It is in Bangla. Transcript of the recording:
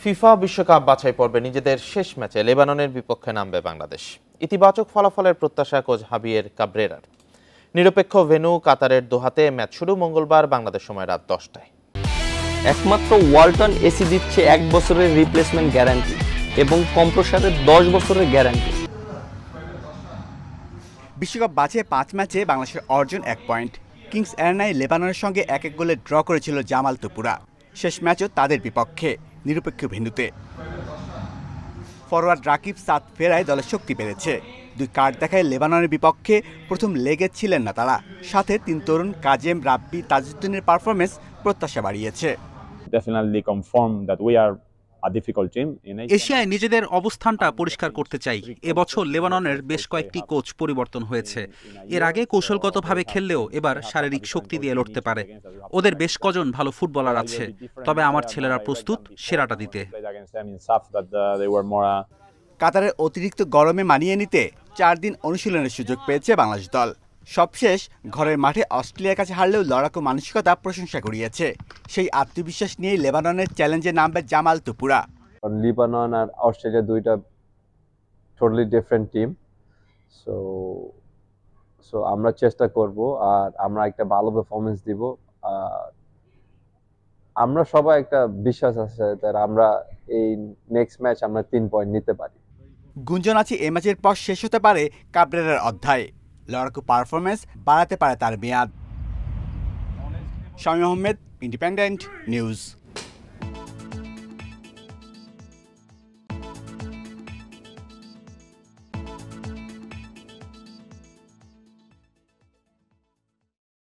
ফিফা বিশ্বকাপ বাছাই পর্বে নিজেদের শেষ ম্যাচে লেবাননের বিপক্ষে নামবে বাংলাদেশ। ইতিবাচক ফলাফলের প্রত্যাশা কোচ হাবিয়ের কাবরেরার। নিরপেক্ষ ভেন্যু কাতারের দোহাতে ম্যাচ শুরু মঙ্গলবার বাংলাদেশ সময় রাত 10টায়। একমাত্র ওয়ালটন এসি দিচ্ছে 1 বছরের রিপ্লেসমেন্ট গ্যারান্টি এবং কম্প্রেসরের 10 বছরের গ্যারান্টি। বিশ্বকাপ বাছাই 5 ম্যাচে বাংলাদেশের অর্জন 1 পয়েন্ট। কিংস এয়ারনাই লেবাননের সঙ্গে 1-1 গোলে ড্র করেছিল জামাল তুপুরা। শেষ ম্যাচও তাদের বিপক্ষে নিরপেক্ষ ভেন্যুতে। ফরওয়ার্ড রাকিব সাদ ফেরায় দলের শক্তি বেড়েছে। 2 কার্ড দেখায় লেবাননের বিপক্ষে প্রথম লেগে ছিলেন না তারা। সাথে 3 তরুণ কাজেম, রাব্বি, তাজউদ্দিনের পারফরমেন্স প্রত্যাশা বাড়িয়েছে। এশিয়ায় নিজেদের অবস্থানটা পরিষ্কার করতে চাই। এবছর লেবাননের বেশ কয়েকটি কোচ পরিবর্তন হয়েছে। এর আগে কৌশলগতভাবে খেললেও এবার শারীরিক শক্তি দিয়ে লড়তে পারে। ওদের বেশ কজন ভালো ফুটবলার আছে, তবে আমার ছেলেরা প্রস্তুত সেরাটা দিতে। কাতারের অতিরিক্ত গরমে মানিয়ে নিতে 4 দিন অনুশীলনের সুযোগ পেয়েছে বাংলাদেশ দল। সবশেষ ঘরের মাঠে অস্ট্রেলিয়ার কাছে হারলেও লড়াকু মানসিকতা প্রশংসা কুড়িয়েছে। সেই আত্মবিশ্বাস নিয়ে লেবাননের চ্যালেঞ্জে নামবে জামাল তুপুরা। লেবানন আর অস্ট্রেলিয়া দুইটা টোটালি ডিফারেন্ট টিম। সো আমরা চেষ্টা করব আর আমরা একটা ভালো পারফরমেন্স দিব। আমরা সবাই একটা বিশ্বাস আছে যে আমরা এই নেক্সট ম্যাচ আমরা 3 পয়েন্ট নিতে পারি। গুঞ্জন আছে এই ম্যাচের পর শেষ হতে পারে কাবরেরার অধ্যায়। লড়াকু পারফরমেন্স বাড়াতে পারে তার মেয়াদ। Shamim Ahmed, independent news.